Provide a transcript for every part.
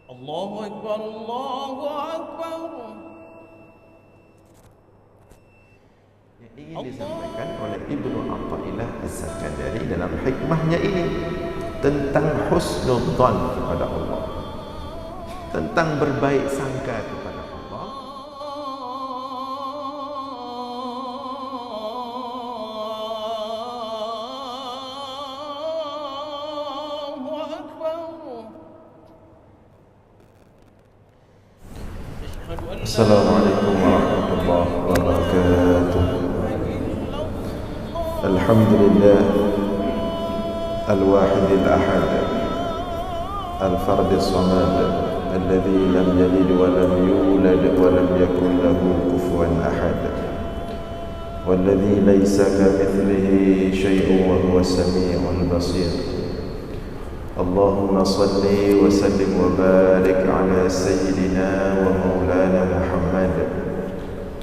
Allahu Akbar, Allahu Akbar. Yang ingin disampaikan oleh Ibnu Athaillah As-Sakandari dalam hikmahnya ini tentang husnudzan kepada Allah, tentang berbaik sangka kepada Allah. Assalamualaikum warahmatullahi wabarakatuh. Alhamdulillah al-wahid al-ahad al-fard as-samad alladhi lam yalid wa lam yulad wa lam yakul lahu kufuwan ahad walladhi laysa kamithlihi shay'un wa huwa as-sami'ul basir. Allahumma salli wa sallim wa barik ala sayyidina wa maulana Muhammad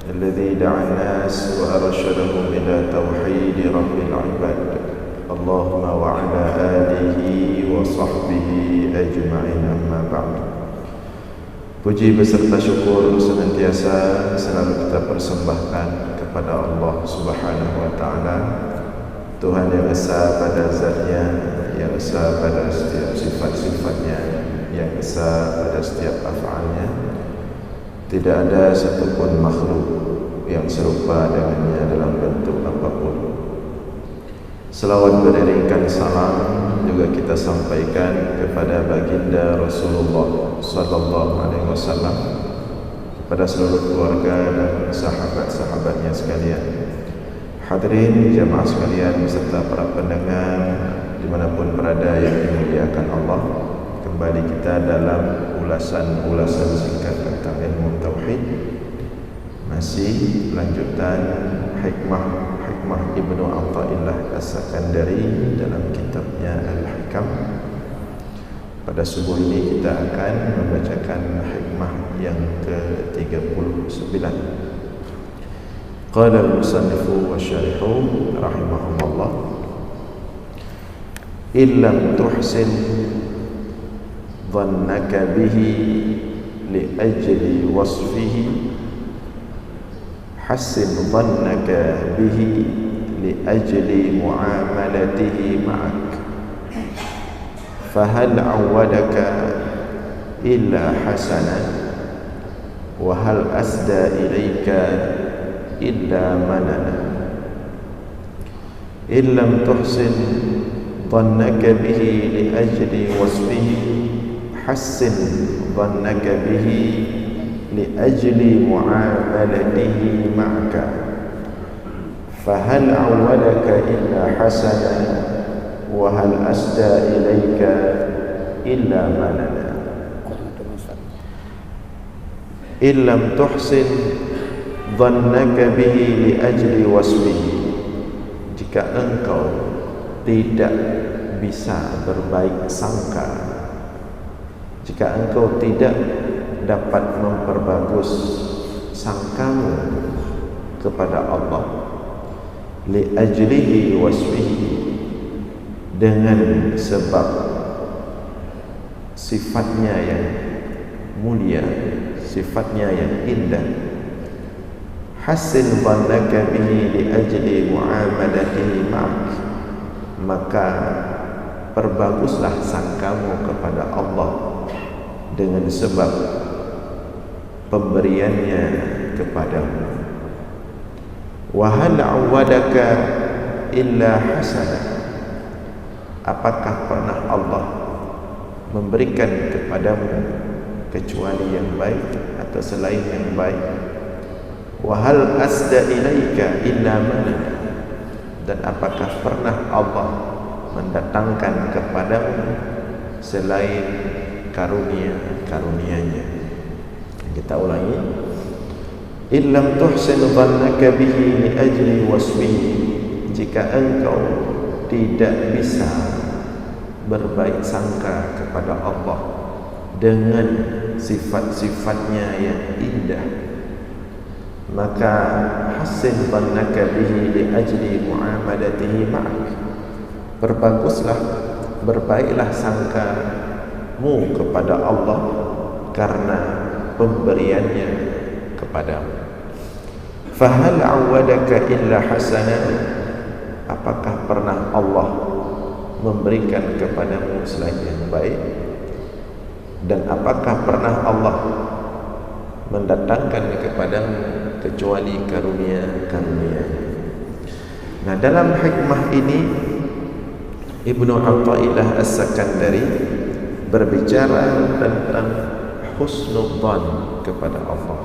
alladhi da'a an-nas wa arshadahum ila tauhid rabbil ibad. Allahumma wa ala alihi wa sahbihi ajma'in, amma ba'd. Puji beserta syukur senantiasa selalu kita persembahkan kepada Allah Subhanahu wa taala, Tuhan yang esa pada zatnya, yang esa pada setiap sifat-sifatnya, yang esa pada setiap af'alnya. Tidak ada satupun makhluk yang serupa dengannya dalam bentuk apapun. Selawat beriringkan salam juga kita sampaikan kepada baginda Rasulullah sallallahu alaihi wasallam, kepada seluruh keluarga dan sahabat-sahabatnya sekalian. Hadirin jamaah sekalian beserta para pendengar dimanapun berada yang dimuliakan Allah, kembali kita dalam ulasan singkat tentang ilmu tauhid, masih lanjutan hikmah Ibnu Athaillah As-Sakandari dalam kitabnya Al-Hikam. Pada subuh ini kita akan membacakan hikmah yang ke-39. Qala al-musannifu wa syarihu rahimahumullah, illam tuhsin dhannaka bihi li ajli wasfihi, hassin dhannaka bihi li ajli muamalatihi ma'ak, fahal awadaka illa hasanan wa hal asda ilayka illa manana. Illam tuhsin dhannaka bihi li ajli wasfihi, hassin dhannaka bihi li ajli muamalatihi ma'aka, fahal awadaka illa hasana wa hal asda ilayka illa manana. Illam tuhsin dhannaka bihi li ajli wasfihi, jika engkau tidak bisa berbaik sangka, jika engkau tidak dapat memperbagus sangkamu kepada Allah, li ajlihi wasfihi, dengan sebab sifatnya yang mulia, sifatnya yang indah, hassin dhannaka bihi li ajli muamalatihi ma'ak, maka perbaguslah sangkamu kepada Allah dengan sebab pemberiannya kepadamu. Wa hal awadaka illa hasana, apakah pernah Allah memberikan kepadamu kecuali yang baik atau selain yang baik? Wa hal asda ilaika illa manana, dan apakah pernah Allah mendatangkan kepadamu selain karunia-karunia-Nya? Kita ulangi. Illam tuhsin dhannaka bihi li ajli wasfihi, jika engkau tidak bisa berbaik sangka kepada Allah dengan sifat-sifatnya yang indah, maka hassin dhannaka bihi li ajli muamalatihi ma'ak, perbaguslah, berbaiklah sangkamu kepada Allah karena pemberiannya kepadamu. Fahal awadaka illa hasanan, apakah pernah Allah memberikan kepadamu selain yang baik? Dan apakah pernah Allah mendatangkan kepadamu kecuali karunia-karunia? Nah, dalam hikmah ini Ibnu Athaillah As-Sakandari berbicara tentang husnudzan kepada Allah,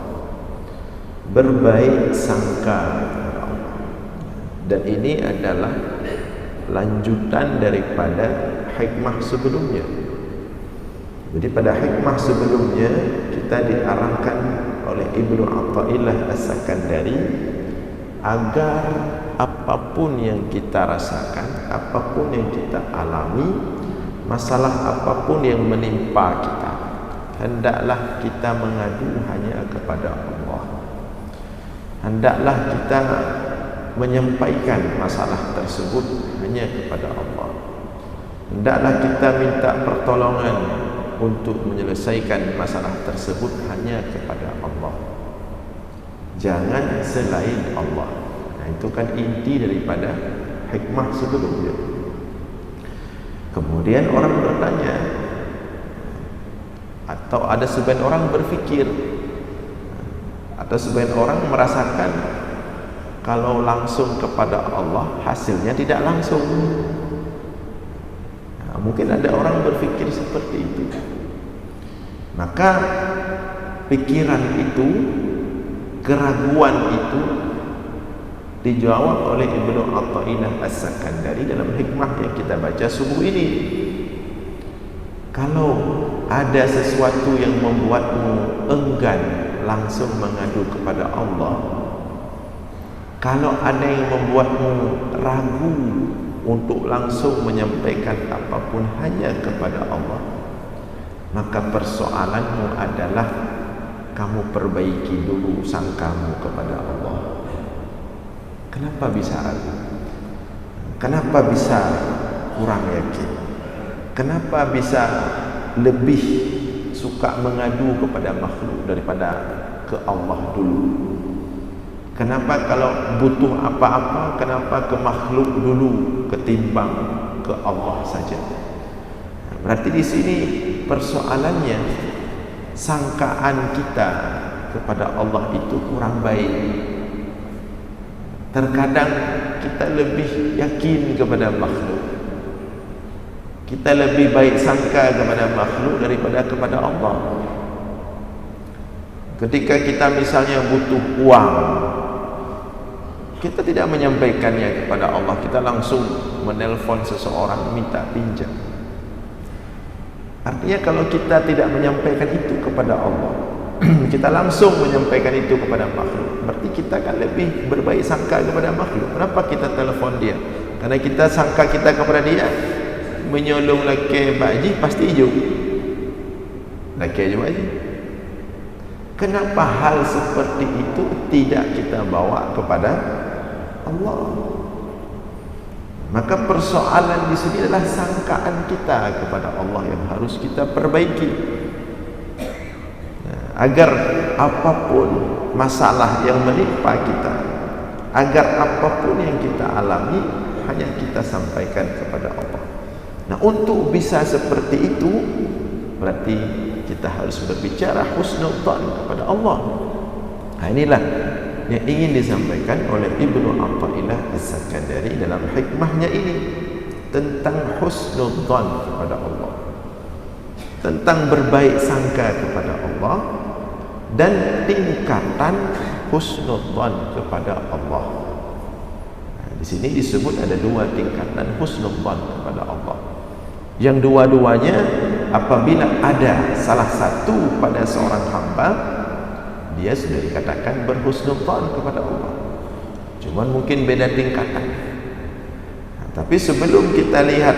berbaik sangka kepada Allah. Dan ini adalah lanjutan daripada hikmah sebelumnya. Jadi pada hikmah sebelumnya kita diarahkan oleh Ibnu Athaillah As-Sakandari agar apapun yang kita rasakan, apapun yang kita alami, masalah apapun yang menimpa kita, hendaklah kita mengadu hanya kepada Allah. Hendaklah kita menyampaikan masalah tersebut hanya kepada Allah. Hendaklah kita minta pertolongan untuk menyelesaikan masalah tersebut hanya kepada Allah, jangan selain Allah. Nah, itu kan inti daripada hikmah sebelumnya. Kemudian orang bertanya, atau ada sebagian orang berfikir, atau sebagian orang merasakan kalau langsung kepada Allah hasilnya tidak langsung. Nah, mungkin ada orang berfikir seperti itu. Maka pikiran itu, keraguan itu dijawab oleh Ibnu Athaillah As-Sakandari dalam hikmah yang kita baca subuh ini. Kalau ada sesuatu yang membuatmu enggan langsung mengadu kepada Allah, kalau ada yang membuatmu ragu untuk langsung menyampaikan apapun hanya kepada Allah, maka persoalanmu adalah kamu perbaiki dulu sangkamu kepada Allah. Kenapa bisa ragu? Kenapa bisa kurang yakin? Kenapa bisa lebih suka mengadu kepada makhluk daripada ke Allah dulu? Kenapa kalau butuh apa-apa, kenapa ke makhluk dulu ketimbang ke Allah saja? Berarti di sini persoalannya sangkaan kita kepada Allah itu kurang baik. Terkadang kita lebih yakin kepada makhluk, kita lebih baik sangka kepada makhluk daripada kepada Allah. Ketika kita misalnya butuh uang, kita tidak menyampaikannya kepada Allah, kita langsung menelpon seseorang minta pinjam. Artinya kalau kita tidak menyampaikan itu kepada Allah, kita langsung menyampaikan itu kepada makhluk, berarti kita akan lebih berbaik sangka kepada makhluk. Kenapa kita telepon dia? Karena kita sangka kita kepada dia, menyolong laki Pak Haji pasti hijau, laki Haji Pak Haji. Kenapa hal seperti itu tidak kita bawa kepada Allah? Maka persoalan di sini adalah sangkaan kita kepada Allah yang harus kita perbaiki, agar apapun masalah yang menimpa kita, agar apapun yang kita alami hanya kita sampaikan kepada Allah. Nah, untuk bisa seperti itu berarti kita harus berbicara husnudzan kepada Allah. Nah, inilah yang ingin disampaikan oleh Ibnu Athaillah As-Sakandari dalam hikmahnya ini tentang husnudzan kepada Allah, tentang berbaik sangka kepada Allah dan tingkatan husnudzan kepada Allah. Nah, di sini disebut ada dua tingkatan husnudzan kepada Allah, yang dua-duanya apabila ada salah satu pada seorang hamba, dia sudah dikatakan berhusnudzan kepada Allah. Cuman mungkin beda tingkatan. Nah, tapi sebelum kita lihat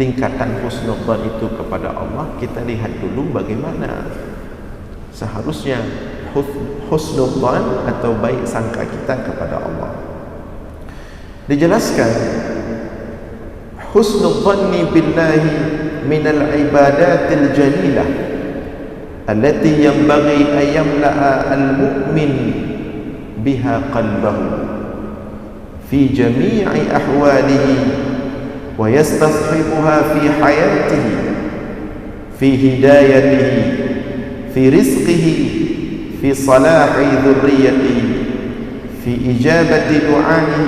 tingkatan husnudzan itu kepada Allah, kita lihat dulu bagaimana seharusnya husnudzan atau baik sangka kita kepada Allah. Dijelaskan, husnudzanni billahi minal ibadatil jalilah allati yanbaghi an yamla'a al-mu'min biha qalbahu fi jami'i ahwalihi wa yastashibuha fi hayatihi fi hidayatihi fi rizqihi fi salahi dhurriyyatihi fi ijabati du'aihi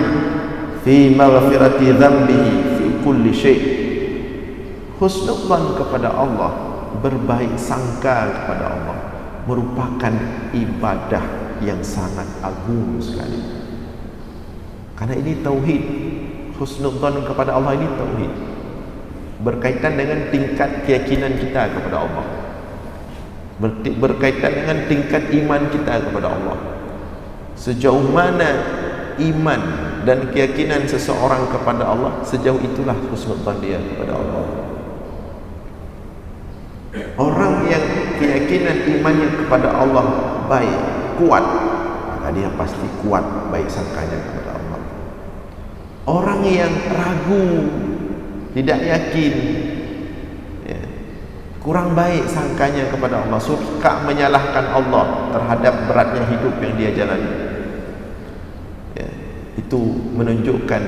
fi maghfirati dhanbihi fi kulli syai'. Husnudzan kepada Allah, berbaik sangka kepada Allah, merupakan ibadah yang sangat agung sekali. Karena ini tauhid. Husnudzan kepada Allah ini tauhid, berkaitan dengan tingkat keyakinan kita kepada Allah, berkaitan dengan tingkat iman kita kepada Allah. Sejauh mana iman dan keyakinan seseorang kepada Allah, sejauh itulah husnudzan dia kepada Allah. Orang yang keyakinan imannya kepada Allah baik, kuat, maka dia pasti kuat baik sangkanya kepada Allah. Orang yang ragu, tidak yakin, ya, kurang baik sangkanya kepada Allah, suka menyalahkan Allah terhadap beratnya hidup yang dia jalani, ya, itu menunjukkan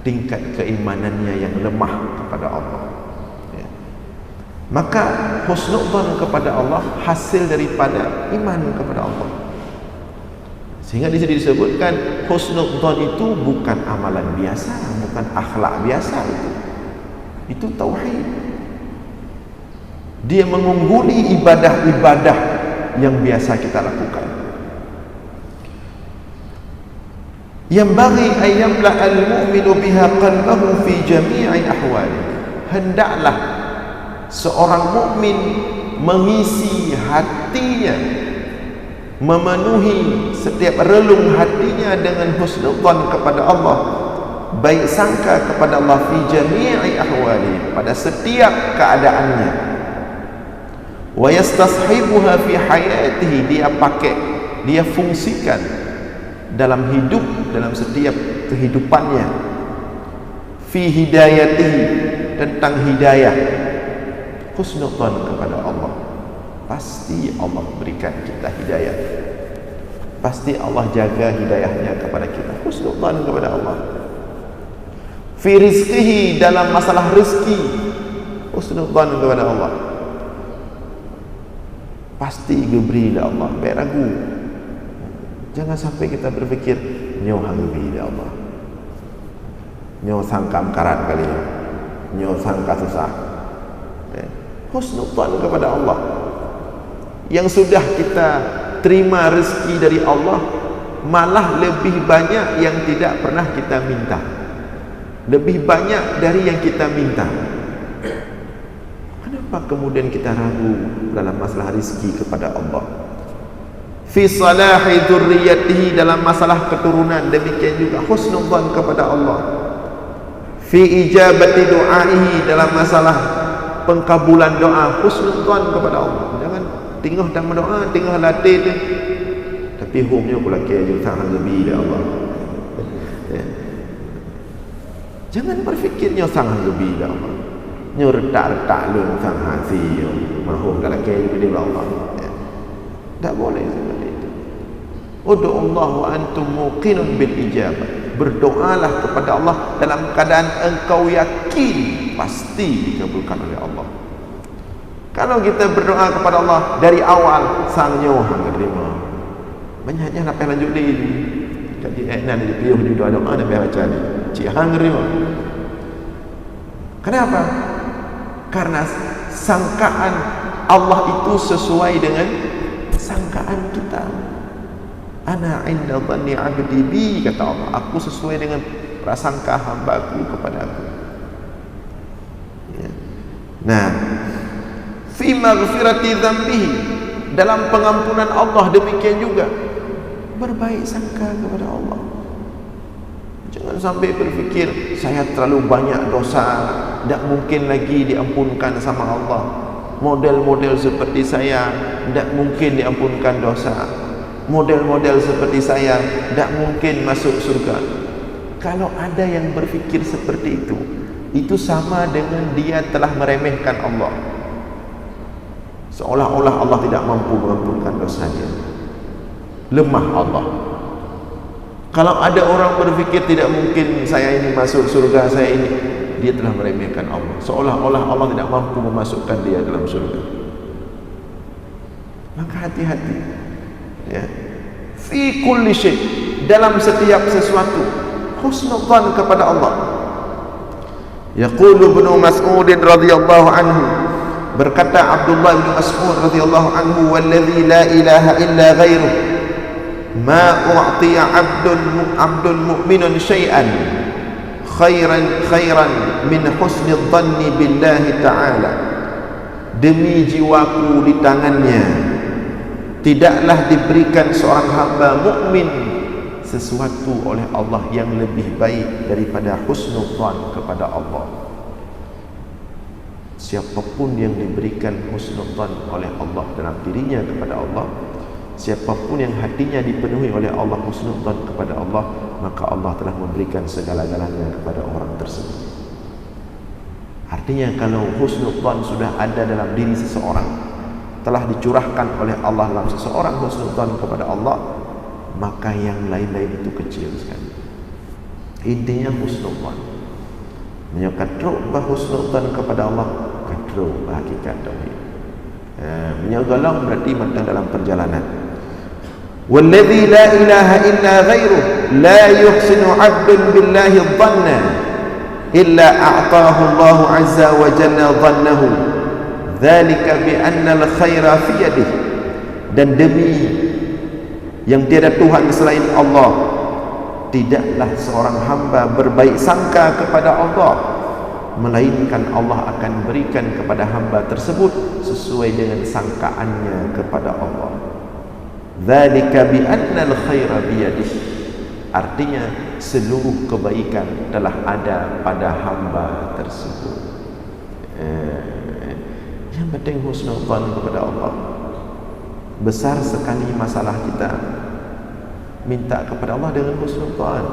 tingkat keimanannya yang lemah kepada Allah. Maka husnudzan kepada Allah hasil daripada iman kepada Allah. Sehingga di sini disebutkan husnudzan itu bukan amalan biasa, bukan akhlak biasa itu. Itu tauhid. Dia mengungguli ibadah-ibadah yang biasa kita lakukan. Yang bagi ayyamla al-mu'minu biha qalbahu fi jami'i ahwali. Hendaklah seorang mukmin mengisi hatinya, memenuhi setiap relung hatinya dengan husnudzan kepada Allah, baik sangka kepada Allah fi jami'i ahwali, pada setiap keadaannya. Wa yastashibuha fi hayatihi, dia pakai, dia fungsikan dalam hidup, dalam setiap kehidupannya. Fi hidayatihi, tentang hidayah, husnudzan kepada Allah. Pasti Allah berikan kita hidayah, pasti Allah jaga hidayahnya kepada kita. Husnudzan kepada Allah. Fi rizqihi, dalam masalah rezeki, husnudzan kepada Allah. Pasti diberi Allah, baik ragu. Jangan sampai kita berfikir nyoh hangbi Allah, nyoh sangka karat kali, nyoh sangka susah. Husnudzan kepada Allah. Yang sudah kita terima rezeki dari Allah, malah lebih banyak yang tidak pernah kita minta, lebih banyak dari yang kita minta. Kenapa kemudian kita ragu dalam masalah rezeki kepada Allah? Fi salahi dzurriyyatihi, dalam masalah keturunan, demikian juga husnudzan kepada Allah. Fi ijabati du'aihi, dalam masalah pengkabulan doa, husnudzan kepada Allah. Jangan tinggal dalam doa, tinggal latih tu, tapi humnya pula kaya sangat lebih dari Allah, ya. Jangan berfikirnya sangat lebih dari Allah, nyo retak-retak lu sang hati mahum kalau kaya lebih dari Allah, ya. Tak boleh seperti itu. Ud'u Allah wa antum muqinun bil ijabah, berdoalah kepada Allah dalam keadaan engkau yakin pasti dikabulkan oleh Allah. Kalau kita berdoa kepada Allah dari awal, sangnya hang terima. Banyaknya nak lanjut di jadi nan di piuh di doa nak baca ni. Cik hang terima. Kenapa? Karena sangkaan Allah itu sesuai dengan sangkaan kita. Ana 'inda dhanni 'abdi bi, kata Allah, aku sesuai dengan prasangka hamba-Ku kepada aku. Ya. Nah, fi maghfirati dzambihi, dalam pengampunan Allah demikian juga berbaik sangka kepada Allah. Jangan sampai berfikir saya terlalu banyak dosa, tidak mungkin lagi diampunkan sama Allah. Model-model seperti saya tidak mungkin diampunkan dosa. Model-model seperti saya tidak mungkin masuk surga. Kalau ada yang berfikir seperti itu sama dengan dia telah meremehkan Allah. seolah-olah Allah tidak mampu mengampunkan dosa dia. Lemah Allah. Kalau ada orang berfikir tidak mungkin saya ini masuk surga, saya ini, dia telah meremehkan Allah, seolah-olah Allah tidak mampu memasukkan dia dalam surga. Maka hati-hati ya. Fi kulli syai, dalam setiap sesuatu husnudzan kepada Allah. Yaqulu Ibnu Mas'ud radhiyallahu anhu, berkata Abdullah bin Mas'ud radhiyallahu anhu, wallazi la ilaha illa ghairuh ma u'tiya 'abdun mu'minun syai'an khairan min husni dhanni billahi ta'ala. Demi jiwaku di tangannya, tidaklah diberikan seorang hamba mukmin sesuatu oleh Allah yang lebih baik daripada husnudzan kepada Allah. Siapapun yang diberikan husnudzan oleh Allah dalam dirinya kepada Allah, siapapun yang hatinya dipenuhi oleh Allah husnudzan kepada Allah, maka Allah telah memberikan segala-galanya kepada orang tersebut. Artinya kalau husnudzan sudah ada dalam diri seseorang, telah dicurahkan oleh Allah dalam seseorang husnudzan kepada Allah, maka yang lain-lain itu kecil sekali. Intinya husnudzan. Menyokatro bah husnudzan kepada Allah, katro hakikat tauhid. Menyogalang berarti matang dalam perjalanan. Walladzi la ilaha illa ghairuh la yuhsinu 'abdun billahi dhanna illa a'tahu Allah 'azza wa jalla dhannahu dzalika bi anna al-khaira fi yadihi. Dan demi yang tiada Tuhan selain Allah, tidaklah seorang hamba berbaik sangka kepada Allah, melainkan Allah akan berikan kepada hamba tersebut sesuai dengan sangkaannya kepada Allah. Dzalika bi anna al-khaira bi yadihi. Artinya seluruh kebaikan telah ada pada hamba tersebut. Yang penting husnudzan kepada Allah. Besar sekali masalah kita, minta kepada Allah dengan husnudzan.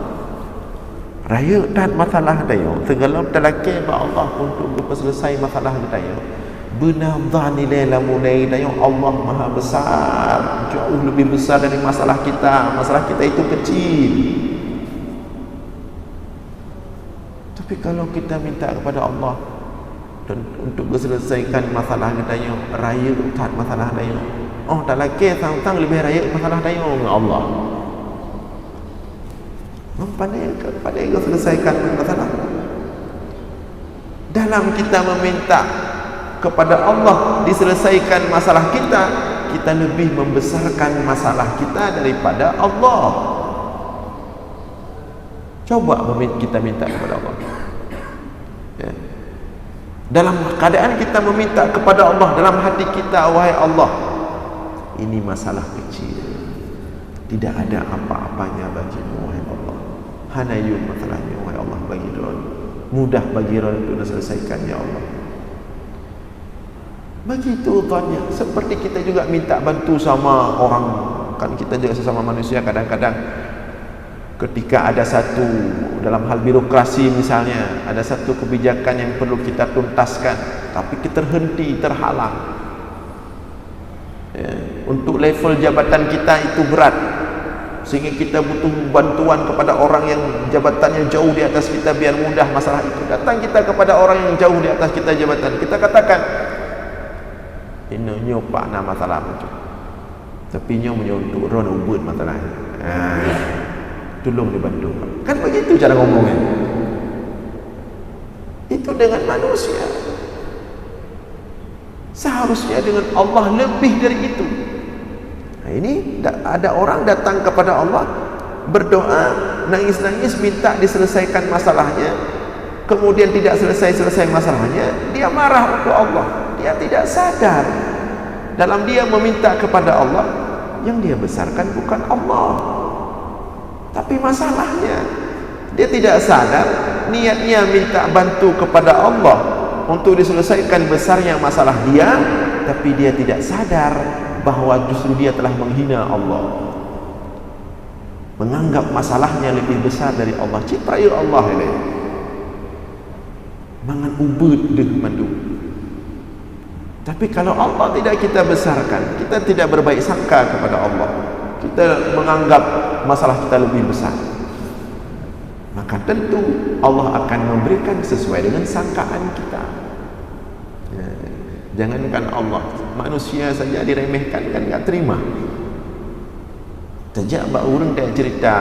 Raya tak masalah dayo, segala telaki ba Allah untuk selesai masalah kita yo. Benar nilai lamunai dayo, Allah Maha besar, jauh lebih besar dari masalah kita. Masalah kita itu kecil. Tapi kalau kita minta kepada Allah dan untuk selesaikan masalah kita yo, raya tak masalah dayo. Oh, tak lagi tang lebih raya masalah dayo dengan Allah. Pandai selesaikan masalah. Dalam kita meminta kepada Allah diselesaikan masalah kita, kita lebih membesarkan masalah kita daripada Allah. Coba kita minta kepada Allah ya. Dalam keadaan kita meminta kepada Allah, dalam hati kita, wahai Allah, ini masalah kecil, tidak ada apa-apanya bagimu wahai Allah, hanayun masalahnya wahai Allah, bagi Ron, mudah bagi Ron untuk selesaikan ya Allah. Begitu tuannya. Seperti kita juga minta bantu sama orang, kan kita juga sesama manusia kadang-kadang ketika ada satu dalam hal birokrasi misalnya, ada satu kebijakan yang perlu kita tuntaskan, tapi kita terhenti, terhalang ya, untuk level jabatan kita itu berat, sehingga kita butuh bantuan kepada orang yang jabatannya jauh di atas kita biar mudah masalah itu. Datang kita kepada orang yang jauh di atas kita jabatan, kita katakan ini pak nak masalah macam, tapi nyo menyontuk ron ubud masalah, tolong dibantu. Kan begitu cara ngomongnya. Itu dengan manusia. Seharusnya dengan Allah lebih dari itu. Nah, ini ada orang datang kepada Allah, berdoa, nangis-nangis minta diselesaikan masalahnya, kemudian tidak selesai masalahnya, dia marah untuk Allah. Dia tidak sadar dalam dia meminta kepada Allah, yang dia besarkan bukan Allah, tapi masalahnya. Dia tidak sadar niatnya minta bantu kepada Allah untuk diselesaikan besarnya masalah dia, tapi dia tidak sadar bahwa justru dia telah menghina Allah, menganggap masalahnya lebih besar dari Allah. Cipta ya Allah ini mangan ubud deh mandu. Tapi kalau Allah tidak kita besarkan, kita tidak berbaik sangka kepada Allah, kita menganggap masalah kita lebih besar, maka tentu Allah akan memberikan sesuai dengan sangkaan kita. Ya, jangankan Allah, manusia saja diremehkan kan tak terima. Sejak bak orang dia cerita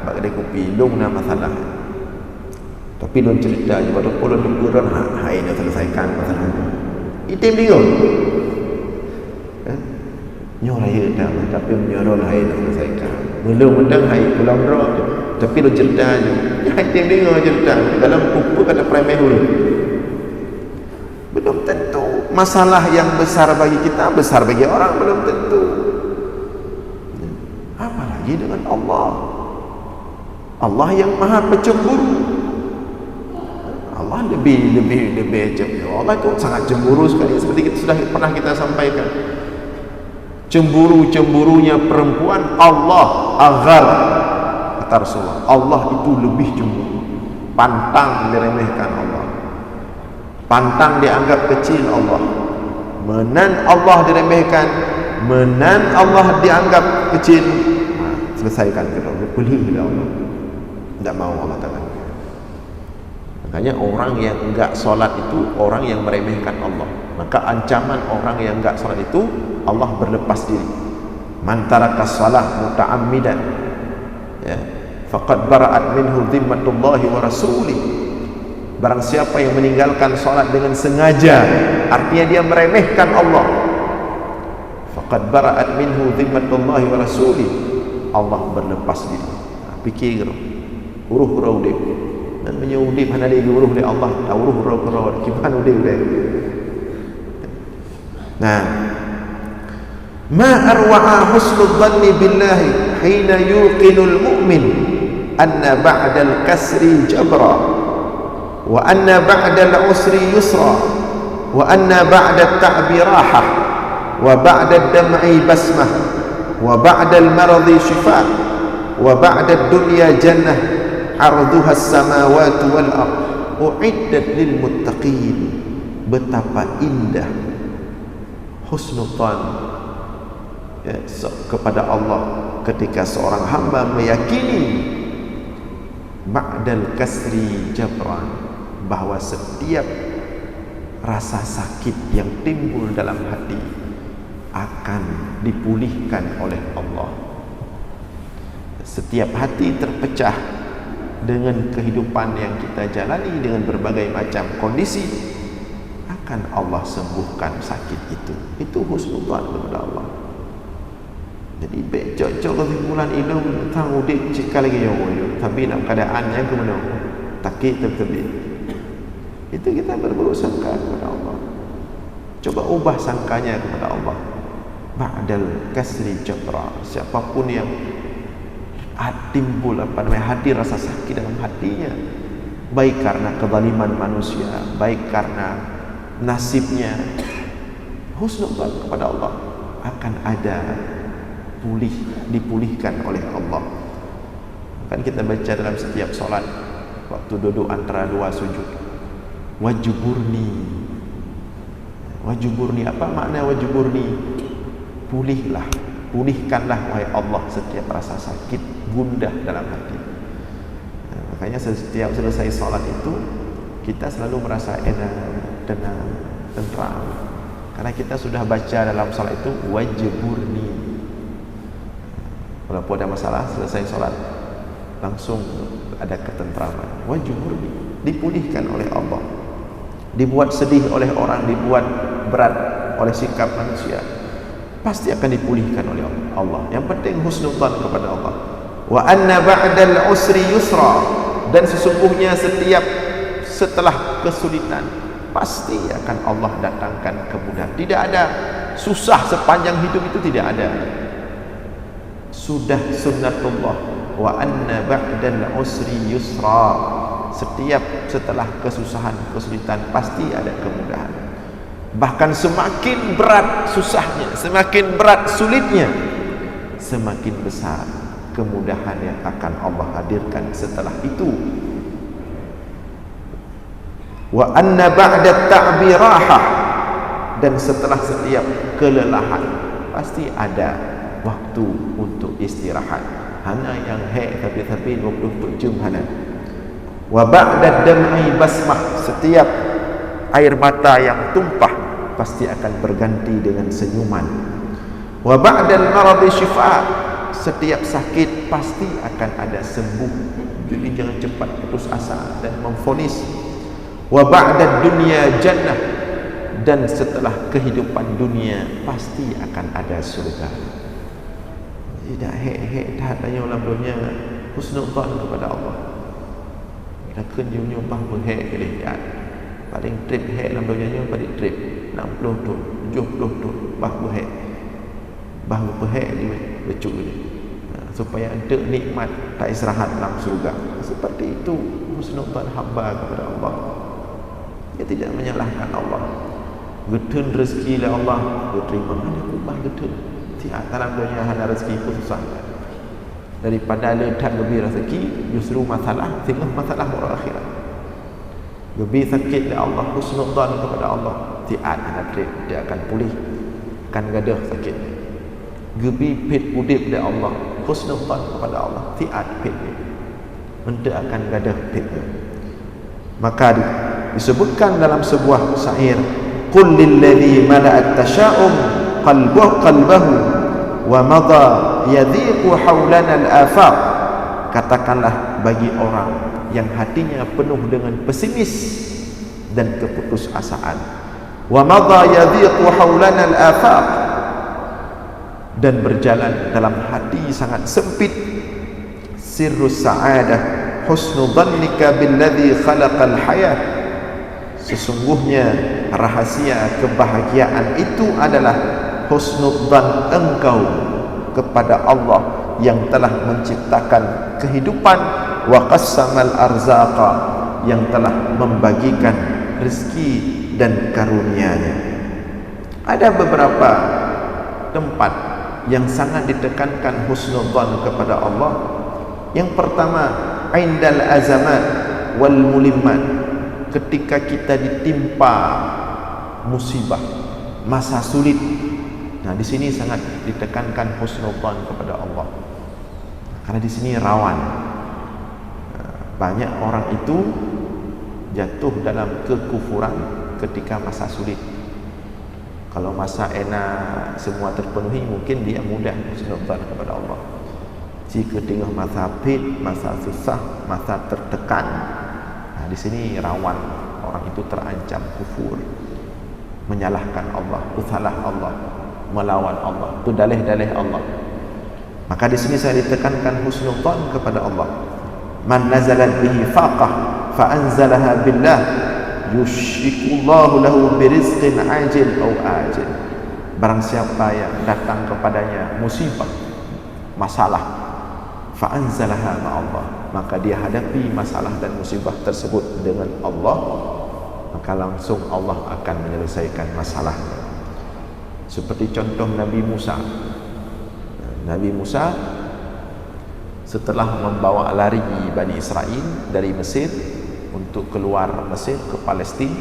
bak kedai kopi, long na masalah. Tapi long cerita je pada pola dukuran hai nak selesaikan masalah. Itim dia. Nyor raya dah, tapi menyorol hai nak selesaikan. Belum mendang hai pulang roh je. Tapi long cerita je. Hai itim dia cerita dalam buku kata premeh dulu. Belum tentu masalah yang besar bagi kita besar bagi orang, belum tentu. Apalagi dengan Allah. Allah yang maha pencemburu. Allah lebih cemburu. Allah itu sangat cemburu sekali, seperti kita sudah pernah kita sampaikan. Cemburu-cemburunya perempuan Allah agar, kata Rasulullah, Allah itu lebih cemburu. Pantang diremehkan Allah, pantang dianggap kecil Allah. Menan Allah diremehkan, menan Allah dianggap kecil, selesaikan kita. Beli Allah, tidak mau Allah Ta'ala. Makanya orang yang enggak solat itu orang yang meremehkan Allah. Maka ancaman orang yang enggak solat itu Allah berlepas diri. Man taraka shalah muta'ammidan, ya, faqad bara'at minhu dhimmatullahi wa rasulih. Barang siapa yang meninggalkan solat dengan sengaja, artinya dia meremehkan Allah. Faqad bara'at minhu dhimmatullahi wa rasulih. Allah berlepas diri. Fikir uruh-uruh dia dan menyudip hana dia uruh dia Allah, uruh-uruh kipan dia. Nah, ma arwa'a husnul dhanni billahi hina yuqinul mu'min anna ba'dal kasri jabra wa anna ba'dal usri yusra wa anna ba'dat ta'bi rahah wa ba'dad dam'i basmah wa ba'dal maradi shifa wa ba'dad dunya jannah arduha as-samawati wal ard uiddat lil muttaqin. Betapa indah husnudzan, ya, kepada Allah ketika seorang hamba meyakini ba'dal kasri jabran, bahwa setiap rasa sakit yang timbul dalam hati akan dipulihkan oleh Allah. Setiap hati terpecah dengan kehidupan yang kita jalani dengan berbagai macam kondisi, akan Allah sembuhkan sakit itu. Itu husnudzan kepada Allah. Jadi becok-cok kesimpulan ilmu tentang udik cika lagi yang tapi nak keadaannya ke mana takik terbit. Itu kita berburuk sangka kepada Allah. Coba ubah sangkanya kepada Allah. Ba'dal kasri jabra. Siapapun yang timbul hati rasa sakit dalam hatinya, baik karena kezaliman manusia, baik karena nasibnya, husnudzan kepada Allah akan ada dipulihkan oleh Allah. Kan kita baca dalam setiap solat waktu duduk antara dua sujud, wajuburni. Apa makna wajuburni? Pulihkanlah wahai Allah setiap rasa sakit gundah dalam hati. Makanya setiap selesai solat itu kita selalu merasa enak, tenang, tentram, karena kita sudah baca dalam solat itu wajiburni. Walaupun ada masalah, selesai solat langsung ada ketentraman. Wajiburni, dipulihkan oleh Allah. Dibuat sedih oleh orang, dibuat berat oleh sikap manusia, pasti akan dipulihkan oleh Allah. Yang penting husnudzan kepada Allah. Wa anna ba'dal usri yusra, dan sesungguhnya setelah kesulitan pasti akan Allah datangkan kemudahan. Tidak ada susah sepanjang hidup, itu tidak ada. Sudah sunnatullah. Wa anna ba'dal usri yusra. Setelah kesusahan, kesulitan pasti ada kemudahan. Bahkan semakin berat susahnya, semakin berat sulitnya, semakin besar kemudahan yang akan Allah hadirkan setelah itu. Wa anna ba'da ta'bi rahah, dan setelah setiap kelelahan pasti ada waktu untuk istirahat. Hana yang tapi 24 jam hana. Wa ba'da dam'i basmah, setiap air mata yang tumpah pasti akan berganti dengan senyuman. Wa ba'dal maradi syifa, setiap sakit pasti akan ada sembuh. Jadi jangan cepat putus asa dan memvonis. Wa ba'dad dunya jannah, dan setelah kehidupan dunia pasti akan ada surga. Tidak tak tanya ulang dunia husnudzan kepada Allah. Dah kenyu bah berhek kali ya. Paling trip hek dalam dunia paling trip 60 tu 70 tu bah berhek. Bah berhek dia becuk dia. Supaya ada nikmat tak istirahat dalam surga. Seperti itu husnudzan hamba kepada Allah. Dia tidak menyalahkan Allah. Getun rezeki lah Allah, dia terima. Mana aku bah getun? Tiap dalam dunia hanya rezeki pun susah. Daripada letak lebih rezeki, justru masalah, tinggal masalah orang akhirat. Lebih sakit dari Allah, husnudzan kepada Allah, tiap hanya dia akan pulih, akan gadah sakit. Lebih pit udip dari Allah, husnudzan kepada Allah, tiap pit dia akan gadah pit. Maka disebutkan dalam sebuah syair, qul lilladzi mala'at tasya'um qalbahu wa madha yadhiqu hawlana al-afaq, katakanlah bagi orang yang hatinya penuh dengan pesimis dan keputusasaan, wa madha yadhiqu hawlana al-afaq, dan berjalan dalam hati sangat sempit. Sirrus sa'adah husnu dhannika billadzi khalaqal hayat, sesungguhnya rahasia kebahagiaan itu adalah husnudzan engkau kepada Allah yang telah menciptakan kehidupan, wa qassamal arzaqa, yang telah membagikan rezeki dan karunia-Nya. Ada beberapa tempat yang sangat ditekankan husnudzan kepada Allah. Yang pertama, indal azamat wal mulimmat, ketika kita ditimpa musibah, masa sulit. Nah, di sini sangat ditekankan husnudzan kepada Allah. Karena di sini rawan. Banyak orang itu jatuh dalam kekufuran ketika masa sulit. Kalau masa enak semua terpenuhi, mungkin dia mudah husnudzan kepada Allah. Jika tengah masa pit, masa susah, masa tertekan, nah, di sini rawan orang itu terancam kufur, menyalahkan Allah, salah Allah, melawan Allah, itu dalih-dalih Allah. Maka di sini saya ditekankan husnudzan kepada Allah. Man nazalat bihi faqah fa anzalaha billah yushikullahu lahu birizqin ajil au ajil. Barang siapa yang datang kepadanya musibah, masalah, fa anzalaha ma'allah, maka dia hadapi masalah dan musibah tersebut dengan Allah, maka langsung Allah akan menyelesaikan masalahnya. Seperti contoh Nabi Musa. Nabi Musa setelah membawa lari Bani Israel dari Mesir untuk keluar Mesir ke Palestin,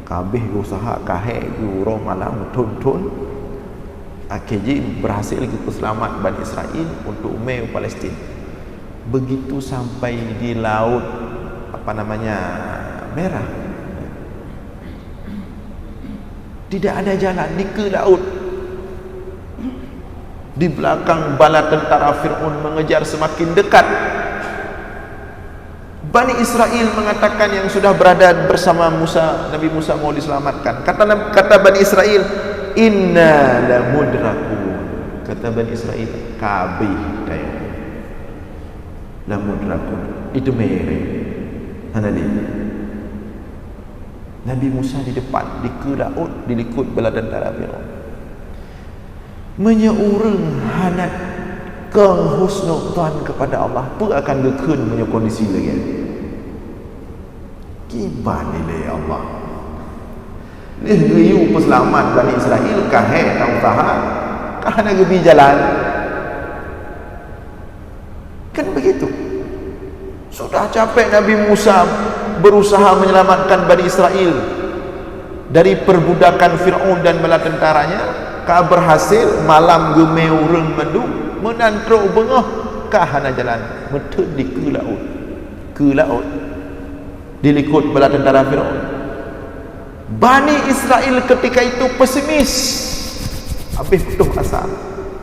kabeh usaha kahek euro malam tun-tun, akhirnya berhasil kita selamat Bani Israel untuk umai Palestin. Begitu sampai di laut Merah, tidak ada jalan, di ke laut. Di belakang bala tentara Fir'aun mengejar semakin dekat. Bani Israel mengatakan yang sudah berada bersama Musa, Nabi Musa mau diselamatkan. Kata Bani Israel, inna la mudrakun. Kata Bani Israel, kabih daya. La mudrakun. Itu mere. Nabi Musa di depan, di ke laut, dilikut bala tentara Fir'aun. Menyeurang hanat kehusnudzan kepada Allah, apa akan gekun punya kondisi lagi. Kiban nilai Allah. Liu peselamat Bani Israel kahek tak usaha, kahana gebi jalan. Kan begitu. Sudah capek Nabi Musa berusaha menyelamatkan Bani Israel. dari perbudakan Fir'aun dan bala tentaranya, ka berhasil malam gemeu reung madu menantro bengah ka hana jalan meteu di ke laut dilikut bala tentara Fir'aun. Bani Israel ketika itu pesimis, habis putus asa.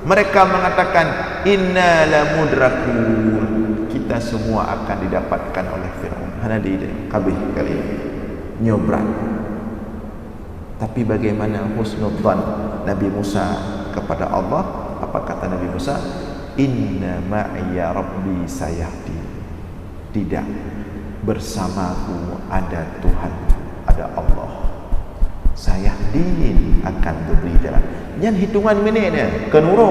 Mereka mengatakan inna lamudrakun, kita semua akan didapatkan oleh Fir'aun. Hana di kabeh kali nyobrak. Tapi bagaimana husnudzan Nabi Musa kepada Allah? Apa kata Nabi Musa? Inna ma'iya rabbi sayahdi. Tidak, bersamaku ada Tuhan, ada Allah. Sayahdin, akan beri jalan. Yang hitungan minit dia kenuro.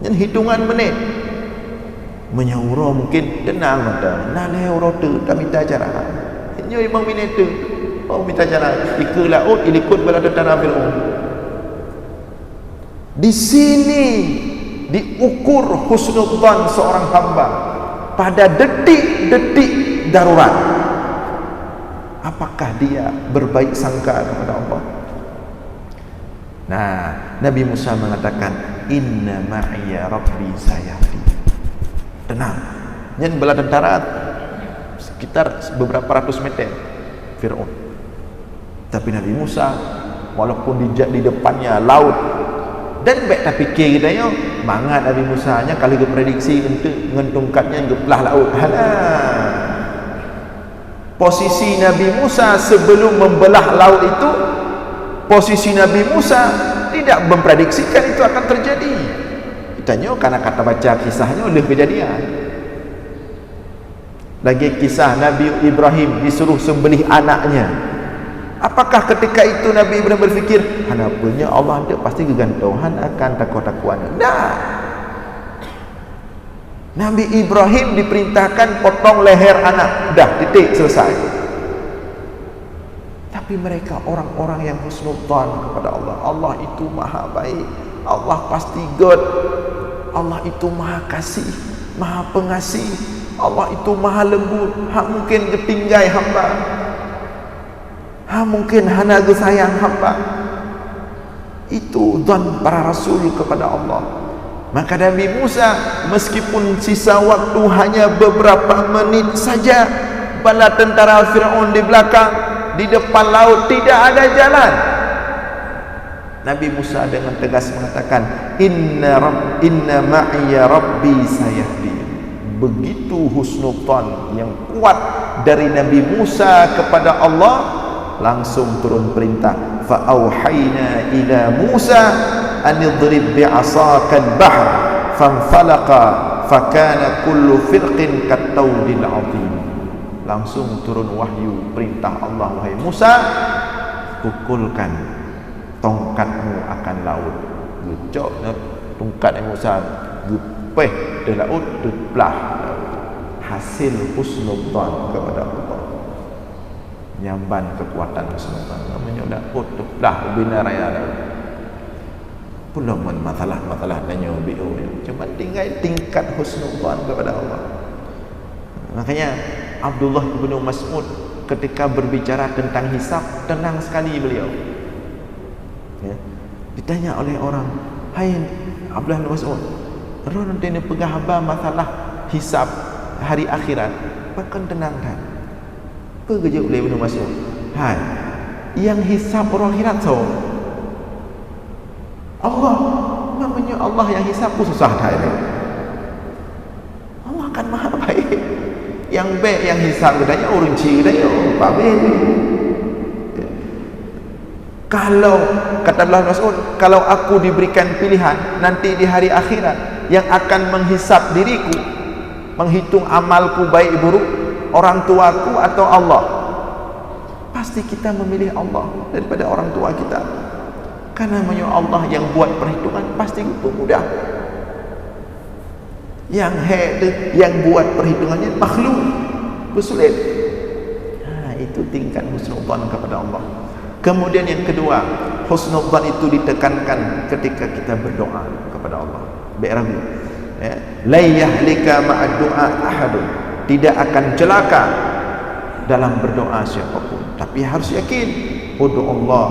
Yang hitungan menit menyauro mungkin tenang mata. Nah leuro tu tak minta cara. Nyo 5 minit tu. Oh minta cara ikut laut ikut bala tentara Fir'aun. Di sini diukur husnudzan seorang hamba pada detik-detik darurat. Apakah dia berbaik sangka kepada Allah? Nah, Nabi Musa mengatakan inna ma'iya rabbi sayahdi. Tenang. Yang bala tentara sekitar beberapa ratus meter Fir'aun. Tapi Nabi Musa walaupun di depannya laut dan baik tak fikir kita yo mangat Nabi Musa nya kali ke prediksi untuk ngentungkatnya ke belah laut. Posisi Nabi Musa sebelum membelah laut itu, posisi Nabi Musa tidak memprediksikan itu akan terjadi. Kitanya karena kata baca kisahnya oleh kejadian. Lagi kisah Nabi Ibrahim disuruh sembelih anaknya. Apakah ketika itu Nabi Ibrahim berfikir, "Hanapanya Allah ada pasti kegantungan akan takwa-takwa." Nah, Nabi Ibrahim diperintahkan potong leher anak, dah titik selesai. Tapi mereka orang-orang yang husnudzan kepada Allah. Allah itu maha baik, Allah pasti God, Allah itu maha kasih, maha pengasih, Allah itu maha lembut. Hak mungkin ketinggai hamba, mungkin hana sayang hamba. Itu dzan para rasul kepada Allah. Maka Nabi Musa meskipun sisa waktu hanya beberapa menit saja, bala tentara Fir'aun di belakang, di depan laut tidak ada jalan. Nabi Musa dengan tegas mengatakan inna ma'iya rabbi sayahdi. Begitu husnudzan yang kuat dari Nabi Musa kepada Allah, langsung turun perintah fa auhayna ila Musa an idrib bi'asaka al-bahr fanfalaqa fakana kullu firqin kat-tawdil 'azim. Langsung turun wahyu perintah Allah, wahai Musa, pukulkan tongkatmu akan laut. Gecok tongkat Musa gepeh di laut belah. Hasil husnudzan kepada Allah, nyamban kekuatan husnudzan namanya laut belah bina raya laut. Belum masalah-masalah nanya BO, cuma tinggal tingkat husnudzan kepada Allah. Makanya Abdullah bin Mas'ud ketika berbicara tentang hisab, tenang sekali beliau. Ya. Ditanya oleh orang, "Hai Abdullah bin Mas'ud, ro nanti ni pegah haba masalah hisab hari akhirat, bahkan tenang kan?" Apa kerja oleh bin Mas'ud? "Hai, yang hisab orang akhirat so Allah, namanya Allah yang hisab pun susah dah ini. Allah kan maha baik. Yang baik yang hisab katanya orang ciri katanya baik. Kalau kata Allah Mas'ud, kalau aku diberikan pilihan nanti di hari akhirat yang akan menghisab diriku, menghitung amalku baik buruk, orang tuaku atau Allah, pasti kita memilih Allah daripada orang tua kita. Karena namanya Allah yang buat perhitungan pasti itu mudah. Yang yang buat perhitungannya makhluk bersulit. Itu tingkat husnudzan kepada Allah. Kemudian yang kedua, husnudzan itu ditekankan ketika kita berdoa kepada Allah. Baik ragu. Ya, la yahlika ma'ad du'a ahadun. Tidak akan celaka dalam berdoa siapapun. Tapi harus yakin, ud'ullah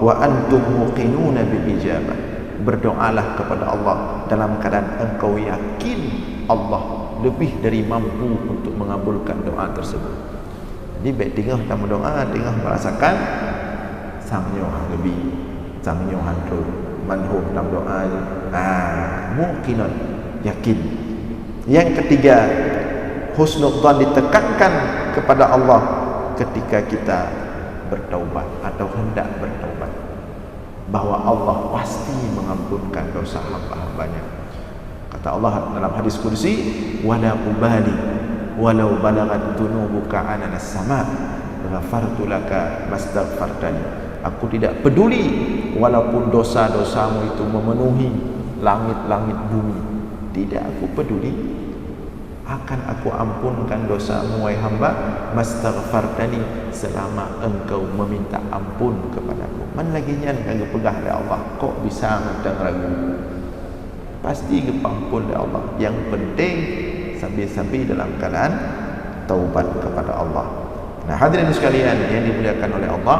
wa antum muqinuna bil ijabah. Berdoalah kepada Allah dalam keadaan engkau yakin Allah lebih dari mampu untuk mengabulkan doa tersebut. Jadi baik tengah dalam doa, tengah merasakan sangyo lebih, sangyo hantu manhum dalam doa. Muqinun, yakin. Yang ketiga, husnudzan ditekankan kepada Allah ketika kita bertaubat atau hendak bertaubat, bahwa Allah pasti mengampunkan dosa hamba-hambanya. Kata Allah dalam hadis kursi, wala ubali walau balagat dunubuka ananas sama ghafartu laka mastaghfartani. Aku tidak peduli walaupun dosa-dosamu itu memenuhi langit-langit bumi, tidak aku peduli, akan aku ampunkan dosamu wahai hamba, mastaghfartani, selama engkau meminta ampun kepadaku. Man lagi nyan kagak pegah oleh Allah, kok bisa ngedang ragu? Pasti kepampun oleh Allah. Yang penting sambil-sambil dalam keadaan taubat kepada Allah. Nah, hadirin sekalian yang dimuliakan oleh Allah,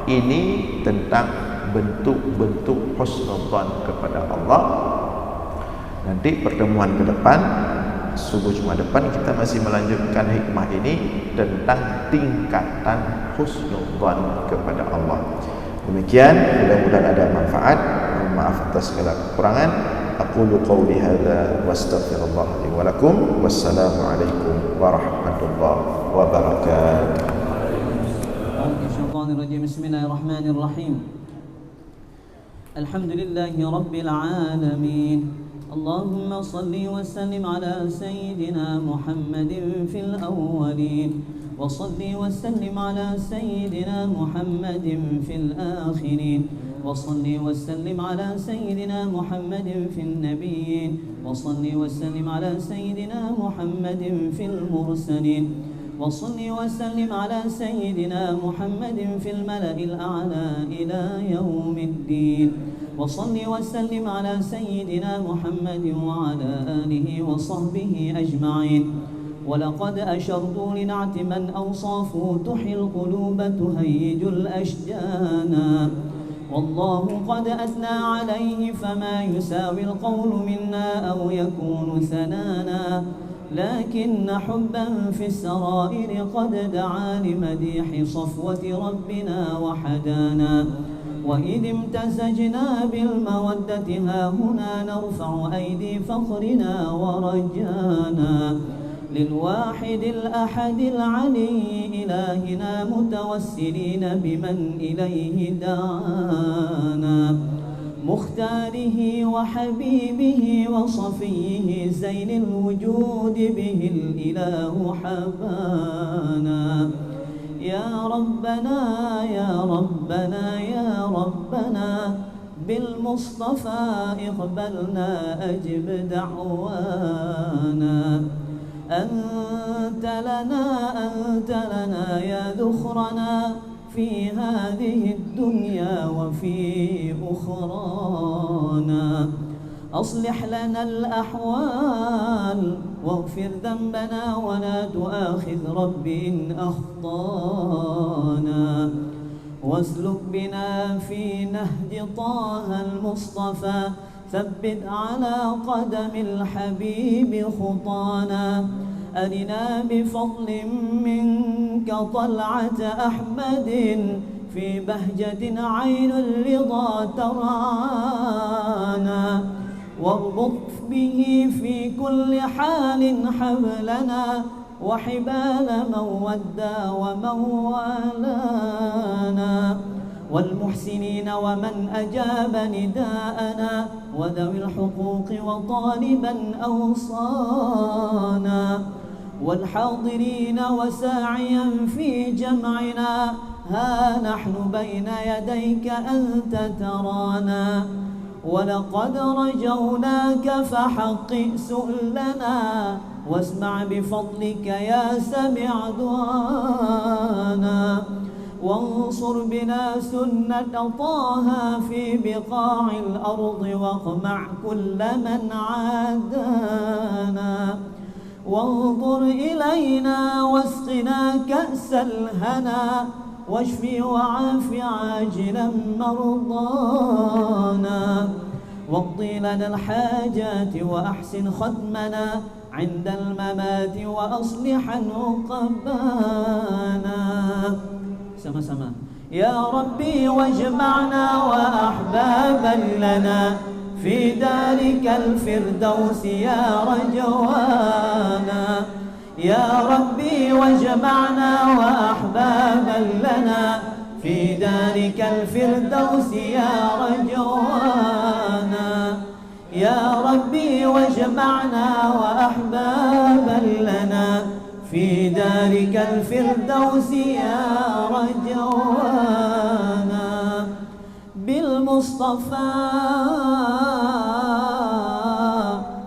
ini tentang bentuk-bentuk husnudzan kepada Allah. Nanti pertemuan ke depan, subuh Jumat depan, kita masih melanjutkan hikmah ini tentang tingkatan husnudzan kepada Allah. Demikian, mudah-mudahan ada manfaat. Maaf atas segala kekurangan. Aqulu qawli hadza wa astaghfirullah li wa lakum. Wassalamu alaikum warahmatullahi wabarakatuh. Bismillahirrahmanirrahim. Alhamdulillahi rabbil alamin. اللهم صل وسلم على سيدنا محمد في الأولين وصل وسلم على سيدنا محمد في الآخرين وصل وسلم على سيدنا محمد في النبيين وصل وسلم على سيدنا محمد في المرسلين وصل وسلم على سيدنا محمد في الملأ الأعلى إلى يوم الدين وصل وسلم على سيدنا محمد وعلى آله وصحبه أجمعين. ولقد أشرت لنعت من أوصافه تحيي القلوب تهيج الأشجان، والله قد أثنى عليه فما يساوي القول منا أو يكون ثنانا، لكن حبا في السرائر قد دعا لمديح صفوة ربنا وحدانا. وإذ امتزجنا بالمودة ها هنا نرفع أيدي فخرنا ورجانا للواحد الأحد العلي إلهنا متوسلين بمن إليه دعانا، مختاره وحبيبه وصفيه زين الوجود به الإله حبانا. يا ربنا يا ربنا يا ربنا بالمصطفى اقبلنا أجب دعوانا. أنت لنا يا ذخرنا في هذه الدنيا وفي أخرانا. أصلح لنا الأحوال واغفر ذنبنا ولا تؤاخذ رب إن أخطانا، واسلك بنا في نهج طه المصطفى ثبت على قدم الحبيب خطانا. أرنا بفضل منك طلعة أحمد في بهجة عين الرضا ترعانا، واربط به في كل حال حبلنا وحبال من ودى ومن والانا، والمحسنين ومن أجاب نداءنا وذوي الحقوق وطالبا أوصانا، والحاضرين وساعيا في جمعنا ها نحن بين يديك أنت ترانا. ولقد رجوناك فحقق سؤلنا واسمع بفضلك يا سميع دعانا، وانصر بنا سنة طه في بقاع الأرض واقمع كل من عادانا، وانظر إلينا واسقنا كأس الهنا واشف وعاف عاجلا مرضانا واقضي لنا الحاجات وأحسن ختمنا عند الممات وأصلح عقبانا. sama-sama. يا ربي واجمعنا وأحبابا لنا في دارك الفردوس يا رجوانا. يا ربي واجمعنا وأحبابا لنا في دارك الفردوس يا رجوانا. يا ربي واجمعنا وأحبابا لنا في دارك الفردوس يا رجوانا. بالمصطفى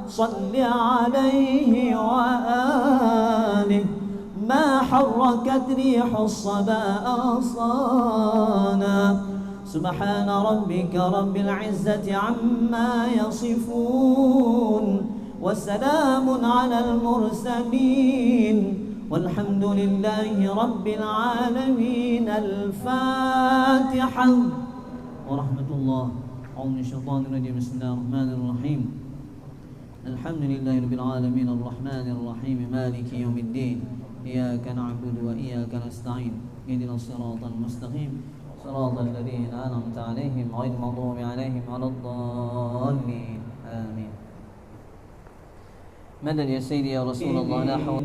صل عليه وآله ما حركت ريح الصبا أغصانا. سبحان ربك رب العزة عما يصفون وسلام على المرسلين والحمد لله رب العالمين. الفاتحة ورحمة الله. أعوذ من الشيطان الرجيم. بسم الله الرحمن الرحيم. الحمد لله رب العالمين الرحمن الرحيم مالك يوم الدين. إياك نعبد وإياك نستعين. اهدنا الصراط المستقيم صراط الذين أنعمت عليهم غير المغضوب عليهم ولا الضالين. آمين. مدد يا سيدي يا رسول الله. لا حول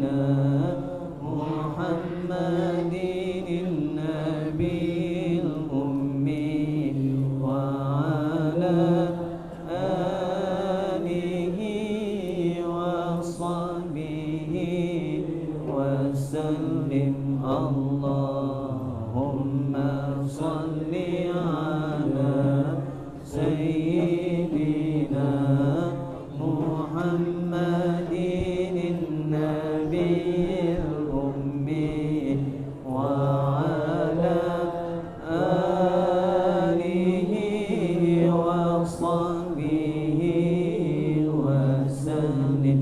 محمد النبي الأمي وعلى آله وصحبه وسلم. اللهم صل على سيدنا محمد النبي الأمي وعلى آله وصحبه وسلم.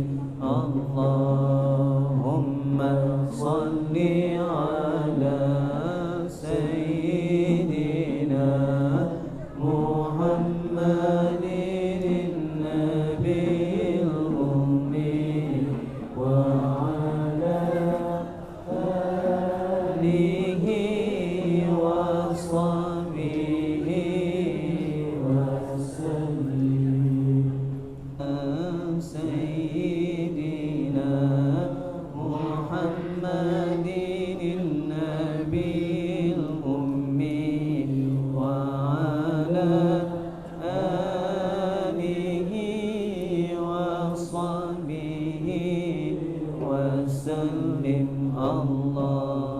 اللهم صل على سيدنا محمد النبي الأمي وعلى آله وصحبه وسلم. سيدنا محمد النبي الأمي وعلى آله وصحبه وسلم. الله